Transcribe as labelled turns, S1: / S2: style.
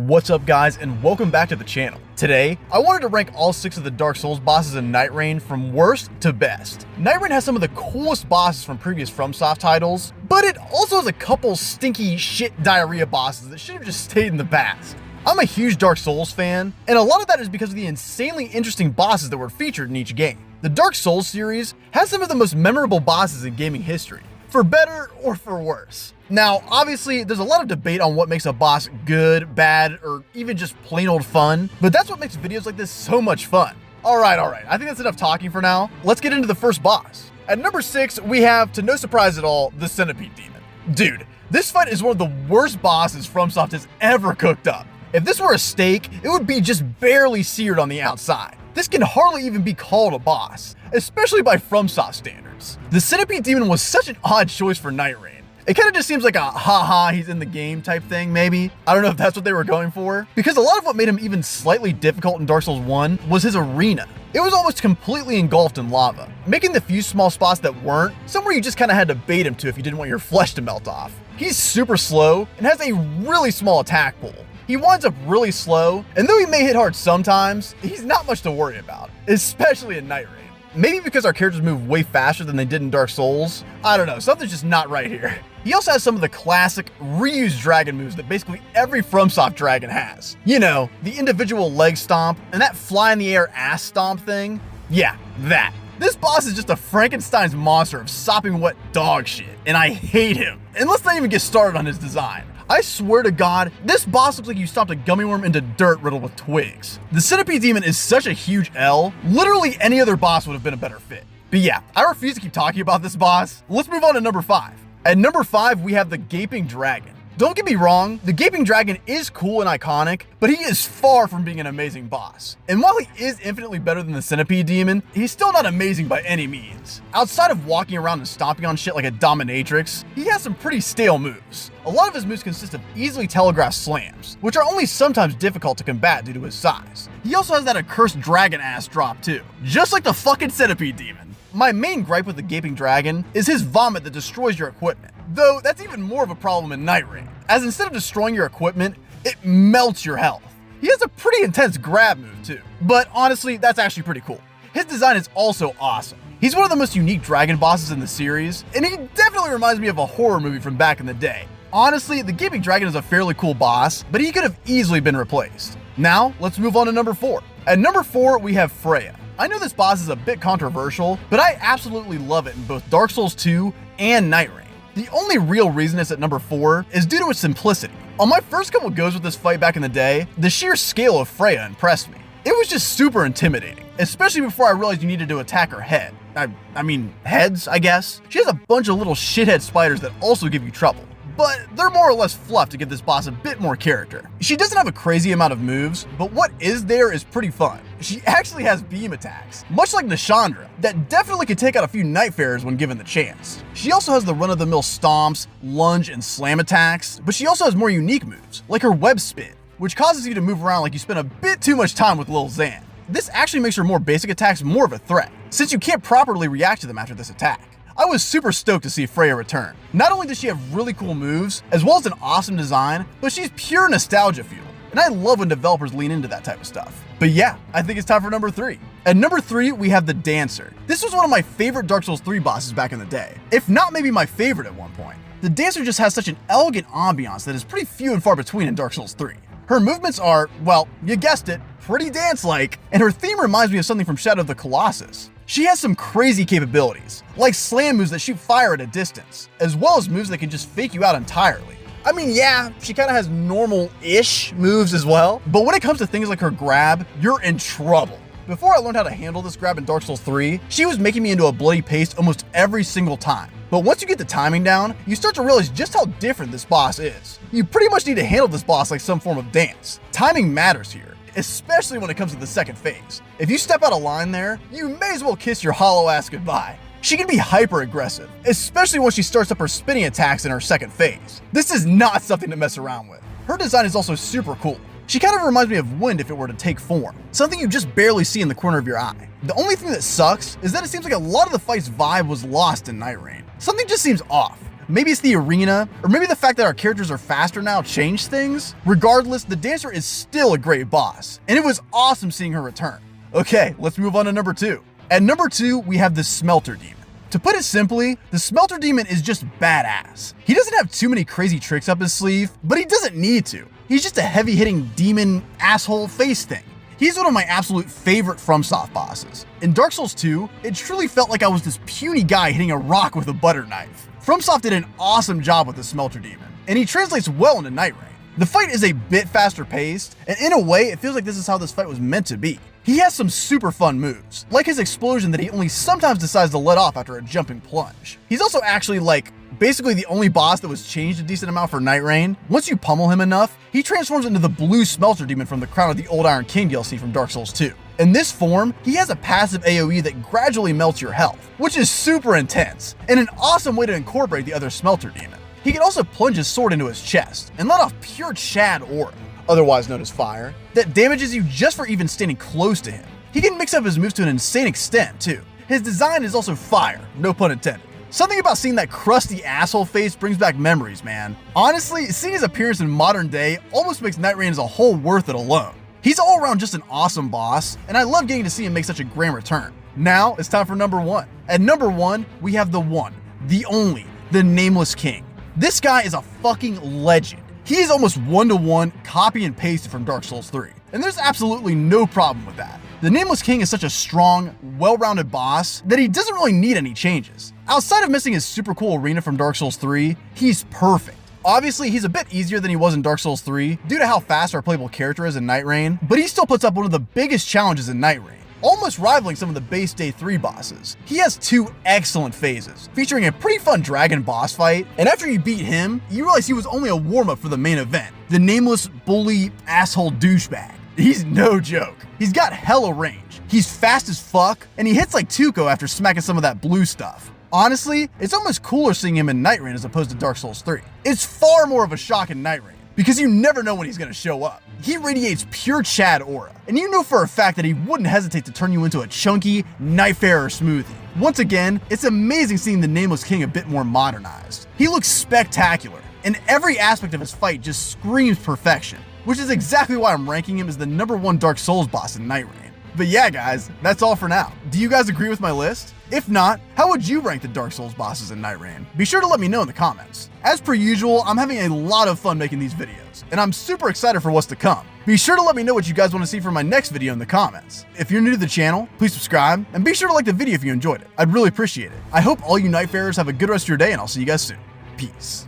S1: What's up guys, and welcome back to the channel. Today, I wanted to rank all 6 of the Dark Souls bosses in Nightreign from worst to best. Nightreign has some of the coolest bosses from previous FromSoft titles, but it also has a couple stinky shit diarrhea bosses that should have just stayed in the past. I'm a huge Dark Souls fan, and a lot of that is because of the insanely interesting bosses that were featured in each game. The Dark Souls series has some of the most memorable bosses in gaming history, for better or for worse. Now, obviously, there's a lot of debate on what makes a boss good, bad, or even just plain old fun, but that's what makes videos like this so much fun. All right, I think that's enough talking for now. Let's get into the first boss. At number 6, we have, to no surprise at all, the Centipede Demon. Dude, this fight is one of the worst bosses FromSoft has ever cooked up. If this were a steak, it would be just barely seared on the outside. This can hardly even be called a boss, especially by FromSoft standards. The Centipede Demon was such an odd choice for Nightreign. It kind of just seems like a haha, he's in the game type thing, maybe. I don't know if that's what they were going for, because a lot of what made him even slightly difficult in Dark Souls 1 was his arena. It was almost completely engulfed in lava, making the few small spots that weren't somewhere you just kind of had to bait him to if you didn't want your flesh to melt off. He's super slow and has a really small attack pool. He winds up really slow, and though he may hit hard sometimes, he's not much to worry about, especially in Nightreign. Maybe because our characters move way faster than they did in Dark Souls. I don't know, something's just not right here. He also has some of the classic reused dragon moves that basically every FromSoft dragon has. You know, the individual leg stomp and that fly in the air ass stomp thing. Yeah, that. This boss is just a Frankenstein's monster of sopping wet dog shit, and I hate him. And let's not even get started on his design. I swear to God, this boss looks like you stomped a gummy worm into dirt riddled with twigs. The Centipede Demon is such a huge L, literally any other boss would have been a better fit. But yeah, I refuse to keep talking about this boss. Let's move on to number 5. At number 5, we have the Gaping Dragon. Don't get me wrong, the Gaping Dragon is cool and iconic, but he is far from being an amazing boss. And while he is infinitely better than the Centipede Demon, he's still not amazing by any means. Outside of walking around and stomping on shit like a dominatrix, he has some pretty stale moves. A lot of his moves consist of easily telegraphed slams, which are only sometimes difficult to combat due to his size. He also has that accursed dragon ass drop too, just like the fucking Centipede Demon. My main gripe with the Gaping Dragon is his vomit that destroys your equipment, though that's even more of a problem in Nightreign, as instead of destroying your equipment, it melts your health. He has a pretty intense grab move too, but honestly, that's actually pretty cool. His design is also awesome. He's one of the most unique dragon bosses in the series, and he definitely reminds me of a horror movie from back in the day. Honestly, the Gaping Dragon is a fairly cool boss, but he could have easily been replaced. Now, let's move on to number 4. At number 4, we have Freya. I know this boss is a bit controversial, but I absolutely love it in both Dark Souls 2 and Nightreign. The only real reason it's at number 4 is due to its simplicity. On my first couple goes with this fight back in the day, the sheer scale of Freya impressed me. It was just super intimidating, especially before I realized you needed to attack her head. I mean, heads, I guess. She has a bunch of little shithead spiders that also give you trouble, but they're more or less fluff to give this boss a bit more character. She doesn't have a crazy amount of moves, but what is there is pretty fun. She actually has beam attacks, much like Nashandra, that definitely could take out a few Nightfarers when given the chance. She also has the run-of-the-mill stomps, lunge, and slam attacks, but she also has more unique moves, like her web spin, which causes you to move around like you spend a bit too much time with Lil Xan. This actually makes her more basic attacks more of a threat, since you can't properly react to them after this attack. I was super stoked to see Freya return. Not only does she have really cool moves, as well as an awesome design, but she's pure nostalgia fuel. And I love when developers lean into that type of stuff. But yeah, I think it's time for number 3. At number 3, we have the Dancer. This was one of my favorite Dark Souls 3 bosses back in the day, if not maybe my favorite at one point. The Dancer just has such an elegant ambiance that is pretty few and far between in Dark Souls 3. Her movements are, well, you guessed it, pretty dance-like, and her theme reminds me of something from Shadow of the Colossus. She has some crazy capabilities, like slam moves that shoot fire at a distance, as well as moves that can just fake you out entirely. I mean, yeah, she kind of has normal-ish moves as well, but when it comes to things like her grab, you're in trouble. Before I learned how to handle this grab in Dark Souls 3, she was making me into a bloody paste almost every single time. But once you get the timing down, you start to realize just how different this boss is. You pretty much need to handle this boss like some form of dance. Timing matters here, especially when it comes to the second phase. If you step out of line there, you may as well kiss your hollow ass goodbye. She can be hyper aggressive, especially when she starts up her spinning attacks in her second phase. This is not something to mess around with. Her design is also super cool. She kind of reminds me of wind if it were to take form, something you just barely see in the corner of your eye. The only thing that sucks is that it seems like a lot of the fight's vibe was lost in Nightreign. Something just seems off. Maybe it's the arena, or maybe the fact that our characters are faster now changed things. Regardless, the Dancer is still a great boss, and it was awesome seeing her return. Okay, let's move on to number 2. At number 2, we have the Smelter Demon. To put it simply, the Smelter Demon is just badass. He doesn't have too many crazy tricks up his sleeve, but he doesn't need to. He's just a heavy-hitting demon asshole face thing. He's one of my absolute favorite FromSoft bosses. In Dark Souls 2, it truly felt like I was this puny guy hitting a rock with a butter knife. FromSoft did an awesome job with the Smelter Demon, and he translates well into Nightreign. The fight is a bit faster paced, and in a way, it feels like this is how this fight was meant to be. He has some super fun moves, like his explosion that he only sometimes decides to let off after a jumping plunge. He's also actually basically the only boss that was changed a decent amount for Nightreign. Once you pummel him enough, he transforms into the blue Smelter Demon from the Crown of the Old Iron King DLC from Dark Souls 2. In this form, he has a passive AoE that gradually melts your health, which is super intense, and an awesome way to incorporate the other Smelter Demon. He can also plunge his sword into his chest and let off pure Chad aura, otherwise known as fire, that damages you just for even standing close to him. He can mix up his moves to an insane extent too. His design is also fire, no pun intended. Something about seeing that crusty asshole face brings back memories, man. Honestly, seeing his appearance in modern day almost makes Nightreign as a whole worth it alone. He's all around just an awesome boss, and I love getting to see him make such a grand return. Now it's time for number 1. At number 1, we have the one, the only, the Nameless King. This guy is a fucking legend. He is almost one-to-one copy and pasted from Dark Souls 3, and there's absolutely no problem with that. The Nameless King is such a strong, well-rounded boss that he doesn't really need any changes. Outside of missing his super cool arena from Dark Souls 3, he's perfect. Obviously, he's a bit easier than he was in Dark Souls 3 due to how fast our playable character is in Nightreign, but he still puts up one of the biggest challenges in Nightreign, almost rivaling some of the base Day 3 bosses. He has 2 excellent phases, featuring a pretty fun dragon boss fight, and after you beat him, you realize he was only a warm-up for the main event, the nameless, bully, asshole douchebag. He's no joke. He's got hella range, he's fast as fuck, and he hits like Tuco after smacking some of that blue stuff. Honestly, it's almost cooler seeing him in Nightreign as opposed to Dark Souls 3. It's far more of a shock in Nightreign, because you never know when he's gonna show up. He radiates pure Chad aura, and you know for a fact that he wouldn't hesitate to turn you into a chunky, knife-error smoothie. Once again, it's amazing seeing the Nameless King a bit more modernized. He looks spectacular, and every aspect of his fight just screams perfection, which is exactly why I'm ranking him as the number 1 Dark Souls boss in Nightreign. But yeah guys, that's all for now. Do you guys agree with my list? If not, how would you rank the Dark Souls bosses in Nightreign? Be sure to let me know in the comments. As per usual, I'm having a lot of fun making these videos, and I'm super excited for what's to come. Be sure to let me know what you guys want to see for my next video in the comments. If you're new to the channel, please subscribe, and be sure to like the video if you enjoyed it. I'd really appreciate it. I hope all you Nightfarers have a good rest of your day, and I'll see you guys soon. Peace.